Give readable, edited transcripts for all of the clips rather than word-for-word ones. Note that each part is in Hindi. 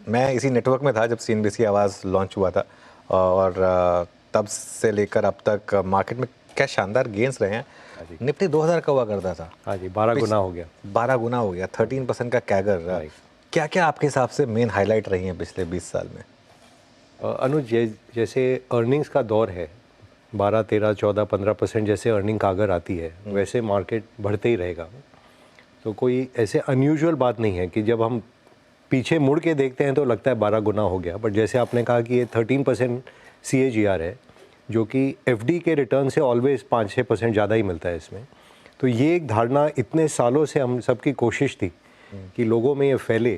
मैं इसी नेटवर्क में था जब CNBC आवाज़ लॉन्च हुआ था और तब से लेकर अब तक मार्केट में क्या शानदार गेंस रहे हैं। निफ्टी 2000 का हुआ करता था। हाँ जी, 12 गुना हो गया। 12 गुना हो गया, 13% का कैगर। क्या क्या आपके हिसाब से मेन हाईलाइट रही हैं पिछले 20 साल में? अनुज, जैसे अर्निंग्स का दौर है, 12, 13, 14, 15% जैसे अर्निंग कागर आती है वैसे मार्केट बढ़ते ही रहेगा। तो कोई ऐसे अनयूजुअल बात नहीं है कि जब हम पीछे मुड़ के देखते हैं तो लगता है 12 गुना हो गया। बट जैसे आपने कहा कि ये 13% CAGR है, जो कि FD के रिटर्न से ऑलवेज 5-6% ज़्यादा ही मिलता है इसमें। तो ये एक धारणा इतने सालों से हम सबकी कोशिश थी कि लोगों में ये फैले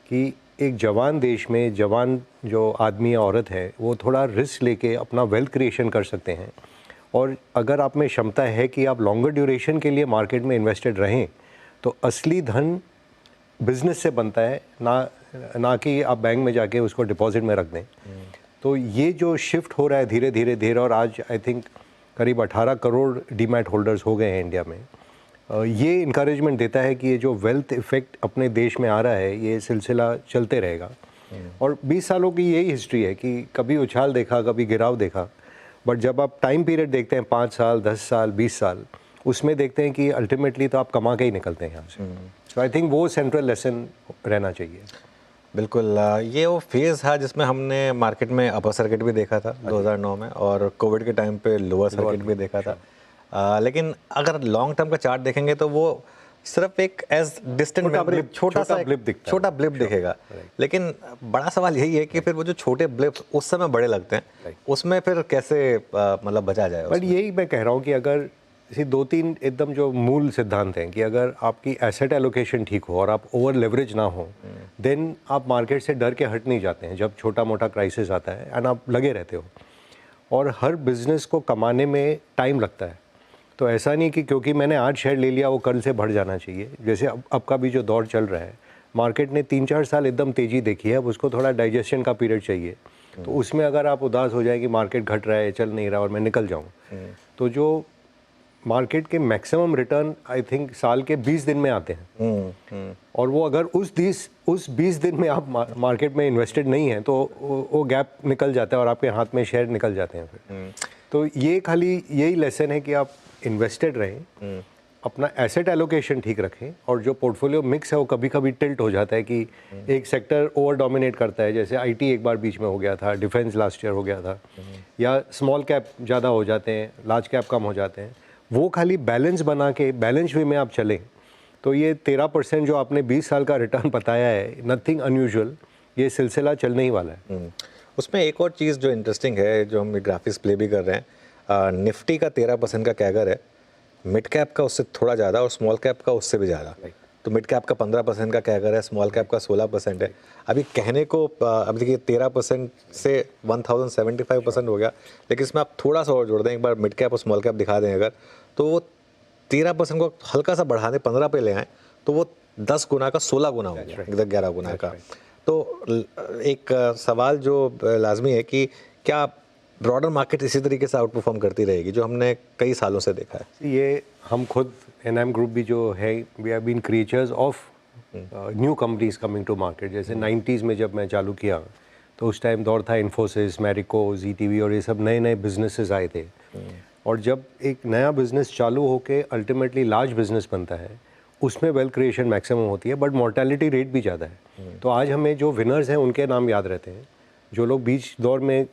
कि एक जवान देश में जवान जो आदमी या औरत है वो थोड़ा रिस्क लेके अपना वेल्थ क्रिएशन कर सकते हैं। और अगर आप में क्षमता है कि आप लॉन्गर ड्यूरेशन के लिए मार्केट में इन्वेस्टेड रहें तो असली धन बिजनेस से बनता है, ना कि आप बैंक में जाके उसको डिपॉजिट में रख दें। तो ये जो शिफ्ट हो रहा है धीरे धीरे और आज आई थिंक करीब 18 करोड़ डीमैट होल्डर्स हो गए हैं इंडिया में, ये इनकरेजमेंट देता है कि ये जो वेल्थ इफेक्ट अपने देश में आ रहा है ये सिलसिला चलते रहेगा। और 20 सालों की यही हिस्ट्री है कि कभी उछाल देखा, कभी गिराव देखा। बट जब आप टाइम पीरियड देखते हैं 5 साल, 10 साल, 20 साल, उसमें देखते हैं कि अल्टीमेटली तो आप कमा के ही निकलते हैं यहाँ से। तो आई थिंक वो सेंट्रल लेसन रहना चाहिए। बिल्कुल। ये वो फेज़ था जिसमें हमने मार्केट में अपर सर्किट भी देखा था 2009 में, और कोविड के टाइम पे लोअर सर्किट भी देखा था। लेकिन अगर लॉन्ग टर्म का चार्ट देखेंगे तो वो सिर्फ एक एज डिस्टेंट छोटा ब्लिप दिखेगा। लेकिन बड़ा सवाल यही है कि फिर वो जो छोटे ब्लिप उस समय बड़े लगते हैं, उसमें फिर कैसे मतलब बचा जाए? बट यही मैं कह रहा हूँ कि अगर इसी 2-3 एकदम जो मूल सिद्धांत हैं कि अगर आपकी एसेट एलोकेशन ठीक हो और आप ओवर लेवरेज ना हो, देन आप मार्केट से डर के हट नहीं जाते हैं जब छोटा मोटा क्राइसिस आता है, एंड आप लगे रहते हो। और हर बिजनेस को कमाने में टाइम लगता है। तो ऐसा नहीं कि क्योंकि मैंने आज शेयर ले लिया वो कल से बढ़ जाना चाहिए। जैसे अब का भी जो दौर चल रहा है, मार्केट ने 3-4 साल एकदम तेज़ी देखी है, अब उसको थोड़ा डाइजेशन का पीरियड चाहिए। तो उसमें अगर आप उदास हो जाए कि मार्केट घट रहा है, चल नहीं रहा और मैं निकल जाऊँ, तो जो मार्केट के मैक्सिमम रिटर्न आई थिंक साल के 20 दिन में आते हैं। और वो अगर उस 20 दिन में आप मार्केट में इन्वेस्टेड नहीं हैं तो वो गैप निकल जाता है और आपके हाथ में शेयर निकल जाते हैं फिर। तो ये खाली यही लेसन है कि आप इन्वेस्टेड रहें, अपना एसेट एलोकेशन ठीक रखें, और जो पोर्टफोलियो मिक्स है वो कभी कभी टिल्ट हो जाता है कि एक सेक्टर ओवर डोमिनेट करता है। जैसे IT एक बार बीच में हो गया था, डिफेंस लास्ट ईयर हो गया था, या स्मॉल कैप ज़्यादा हो जाते हैं, लार्ज कैप कम हो जाते हैं। वो खाली बैलेंस बना के बैलेंस वे में आप चलें तो ये 13% जो आपने 20 साल का रिटर्न बताया है, नथिंग अनयूजुअल, ये सिलसिला चलने ही वाला है। उसमें एक और चीज़ जो इंटरेस्टिंग है, जो हम ग्राफिक्स प्ले भी कर रहे हैं, निफ्टी का 13% का कैगर है, मिड कैप का उससे थोड़ा ज़्यादा और स्मॉल कैप का उससे भी ज़्यादा। तो मिड कैप का 15% का कैगर है, स्मॉल कैप का 16% है। अभी कहने को अभी देखिए 13% से 1075% हो गया, लेकिन इसमें आप थोड़ा सा और जोड़ दें, एक बार मिड कैप और स्मॉल कैप दिखा दें अगर, तो वो 13% को हल्का सा बढ़ा दें, 15 पे ले आएँ, तो वो 10 गुना का 16 गुना हो गया, इधर 11 गुना का। तो एक सवाल जो लाजमी है कि क्या ब्रॉडर मार्केट इसी तरीके से आउट परफॉर्म करती रहेगी जो हमने कई सालों से देखा है? ये हम खुद NM ग्रुप भी जो है, we have been creatures of new companies coming to market. जैसे 90s में जब मैं चालू किया तो उस टाइम दौर था इन्फोसिस, मैरिको, ZTV और ये सब नए नए बिजनेसेस आए थे। और जब एक नया बिजनेस चालू होके अल्टीमेटली लार्ज बिजनेस बनता है, उसमें वेल्थ क्रिएशन मैक्सिमम होती है, बट मोर्टेलिटी रेट भी ज़्यादा है। तो आज हमें जो विनर्स हैं उनके नाम याद रहते हैं, जो लोग बीच दौर में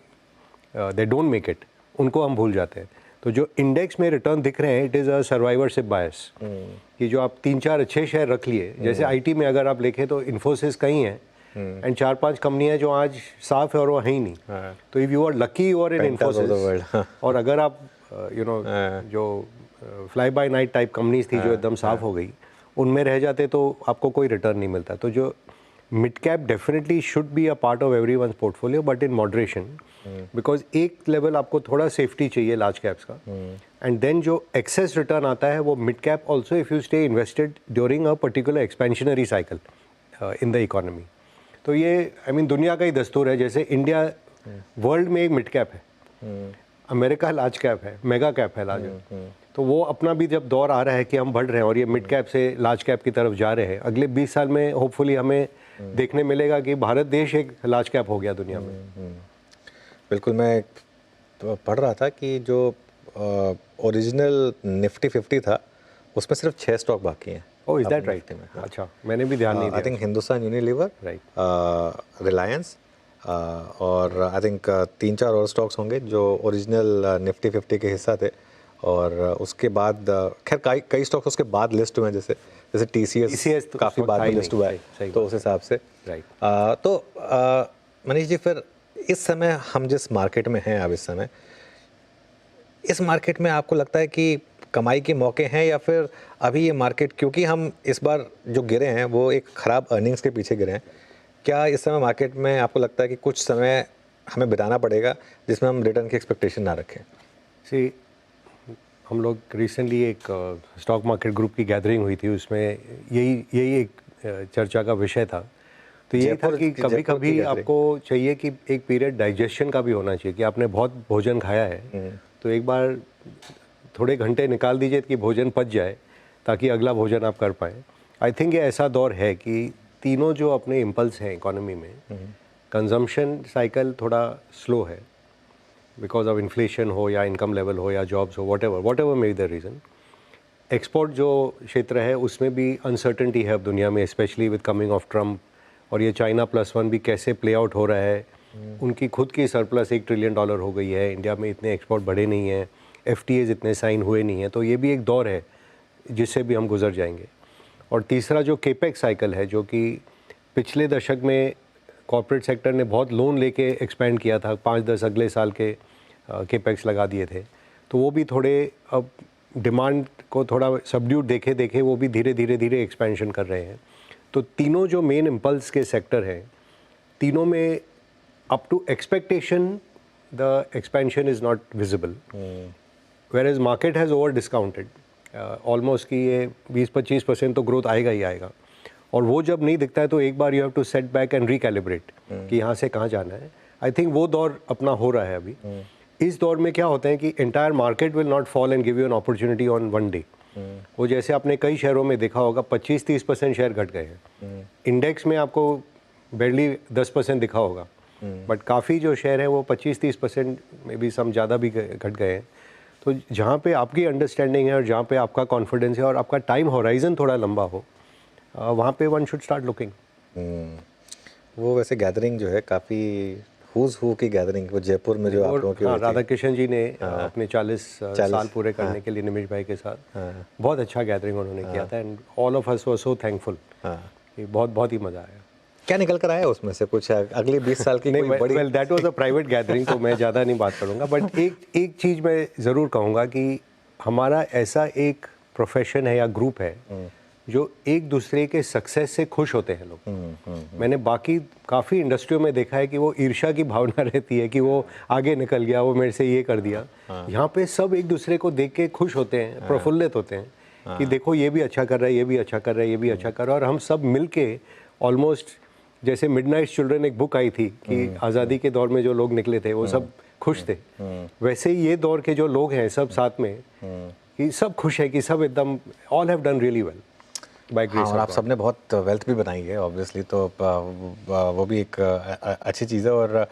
दे डोंट मेक इट, उनको हम भूल जाते हैं। तो जो इंडेक्स में रिटर्न दिख रहे हैं, it is a survivorship bias, कि जो आप 3-4 अच्छे शेयर रख लिए। जैसे IT में अगर आप देखें तो इन्फोसिस कहीं है, एंड 4-5 कंपनियां जो आज साफ है और वो है ही नहीं। तो if you are lucky you are in Infosys. और अगर आप जो fly by night type companies थी जो एकदम साफ हो गई, उनमें रह जाते तो आपको कोई रिटर्न नहीं मिलता। तो जो mid cap definitely should be a part of everyone's portfolio, but in moderation, because एक लेवल आपको थोड़ा सेफ्टी चाहिए लार्ज कैप्स का, एंड देन जो एक्सेस रिटर्न आता है वो mid cap also, if you stay invested during a particular expansionary cycle in the economy. तो ये आई मीन दुनिया का ही दस्तूर है। जैसे इंडिया वर्ल्ड में एक मिड कैप है, अमेरिका लार्ज कैप है, मेगा कैप है लार्ज। तो वो अपना भी जब दौर आ रहा है कि हम बढ़ रहे हैं और ये मिड कैप से लार्ज कैप की तरफ जा रहे हैं, अगले 20 साल में होपफुली हमें देखने मिलेगा कि भारत देश एक लार्ज कैप हो गया दुनिया में। बिल्कुल। मैं तो पढ़ रहा था कि जो ओरिजिनल निफ्टी 50 था उसमें सिर्फ 6 स्टॉक बाकी हैं। ओह, इज अब दैट राइट? निफ्टी में, हाँ। अच्छा, मैंने भी ध्यान नहीं आई दिया। Think Hindustan Unilever, right. Reliance और आई थिंक 3-4 और स्टॉक्स होंगे जो ओरिजिनल निफ्टी 50 के हिस्सा थे। और उसके बाद खैर कई स्टॉक्स उसके बाद लिस्ट हुए हैं, जैसे जैसे TCS तो काफ़ी उस वक्त बाद था में ही लिस्ट नहीं, हुआ है, सही तो बात उस हिसाब से राइट। तो मनीष जी, फिर इस समय हम जिस मार्केट में हैं अब इस समय, इस मार्केट में आपको लगता है कि कमाई के मौके हैं, या फिर अभी ये मार्केट, क्योंकि हम इस बार जो गिरे हैं वो एक ख़राब अर्निंग्स के पीछे गिरे हैं, क्या इस समय मार्केट में आपको लगता है कि कुछ समय हमें बिताना पड़ेगा जिसमें हम रिटर्न की एक्सपेक्टेशन ना रखें? सी, हम लोग रिसेंटली एक स्टॉक मार्केट ग्रुप की गैदरिंग हुई थी, उसमें यही एक चर्चा का विषय था। तो यही था कि कभी जयपुर की कभी gathering। आपको चाहिए कि एक पीरियड डाइजेशन का भी होना चाहिए, कि आपने बहुत भोजन खाया है तो एक बार थोड़े घंटे निकाल दीजिए कि भोजन पच जाए, ताकि अगला भोजन आप कर पाएँ। आई थिंक ये ऐसा दौर है कि तीनों जो अपने इम्पल्स हैं इकोनॉमी में, कंजम्पशन साइकिल थोड़ा स्लो है बिकॉज ऑफ इन्फ्लेशन हो या इनकम लेवल हो या जॉब्स हो, what ever may be the reason. Export जो क्षेत्र है उसमें भी अनसर्टेनिटी है अब दुनिया में, specially with coming of Trump, और ये चाइना +1 भी कैसे प्ले आउट हो रहा है। उनकी खुद की सरप्लस $1 ट्रिलियन हो गई है, इंडिया में इतने एक्सपोर्ट बढ़े नहीं हैं, FTAs इतने साइन हुए नहीं हैं, तो ये भी एक दौर है जिससे भी हम गुजर जाएंगे। और तीसरा जो केपेक्स साइकिल है, जो कि पिछले दशक में कॉर्पोरेट सेक्टर ने बहुत लोन लेके एक्सपेंड किया था, 5-10 अगले साल के केपेक्स लगा दिए थे, तो वो भी थोड़े अब डिमांड को थोड़ा सबड्यूट देखे वो भी धीरे एक्सपेंशन कर रहे हैं। तो तीनों जो मेन इम्पल्स के सेक्टर हैं, तीनों में up to expectation the expansion is not visible, where as market has over discounted almost कि ये 20-25% तो ग्रोथ आएगा ही आएगा। और वो जब नहीं दिखता है तो एक बार you have to set back and recalibrate कि यहाँ से कहाँ जाना है। आई थिंक वो दौर अपना हो रहा है अभी। इस दौर में क्या होता है कि entire market will not fall and give you an opportunity on one day. वो जैसे आपने कई शहरों में देखा होगा 25-30% शेयर घट गए हैं, इंडेक्स में आपको बेरली 10% दिखा होगा, बट काफ़ी जो शेयर है वो 25-30% में भी सम ज़्यादा भी घट गए हैं। तो जहाँ पे आपकी अंडरस्टैंडिंग है और जहाँ पे आपका कॉन्फिडेंस है और आपका टाइम होराइजन थोड़ा लंबा हो, वहाँ पे वन शुड स्टार्ट लुकिंग। वो वैसे गैदरिंग जो है काफ़ी हुज हु की गैदरिंग, वो जयपुर में जो आप लोगों की हाँ, हुई थी। राधा किशन जी ने अपने 40 साल पूरे करने के लिए निमिष भाई के साथ बहुत अच्छा गैदरिंग उन्होंने किया था, and all of us were so thankful कि बहुत ही मज़ा आया। क्या निकल कर आया उसमें से कुछ अगली 20 साल की कोई बड़ी? Well, that was a private gathering, तो मैं ज़्यादा नहीं बात करूँगा, बट एक चीज़ मैं ज़रूर कहूँगा कि हमारा ऐसा एक प्रोफेशन है या ग्रुप है जो एक दूसरे के सक्सेस से खुश होते हैं लोग। मैंने बाकी काफ़ी इंडस्ट्रियों में देखा है कि वो ईर्ष्या की भावना रहती है कि वो आगे निकल गया, वो मेरे से ये कर दिया। यहाँ पे सब एक दूसरे को देख के खुश होते हैं, प्रफुल्लित होते हैं कि देखो ये भी अच्छा कर रहा है, ये भी अच्छा कर रहा है, ये भी अच्छा कर रहा है। और हम सब मिल के ऑलमोस्ट, जैसे मिडनाइट चिल्ड्रन एक बुक आई थी कि आज़ादी के दौर में जो लोग निकले थे वो सब खुश थे, वैसे ही ये दौर के जो लोग हैं सब साथ में कि सब खुश है, कि सब एकदम all have done really well by grace. और आप सबने बहुत वेल्थ भी बनाई है ऑब्वियसली, तो वो भी एक अच्छी चीज़ है। और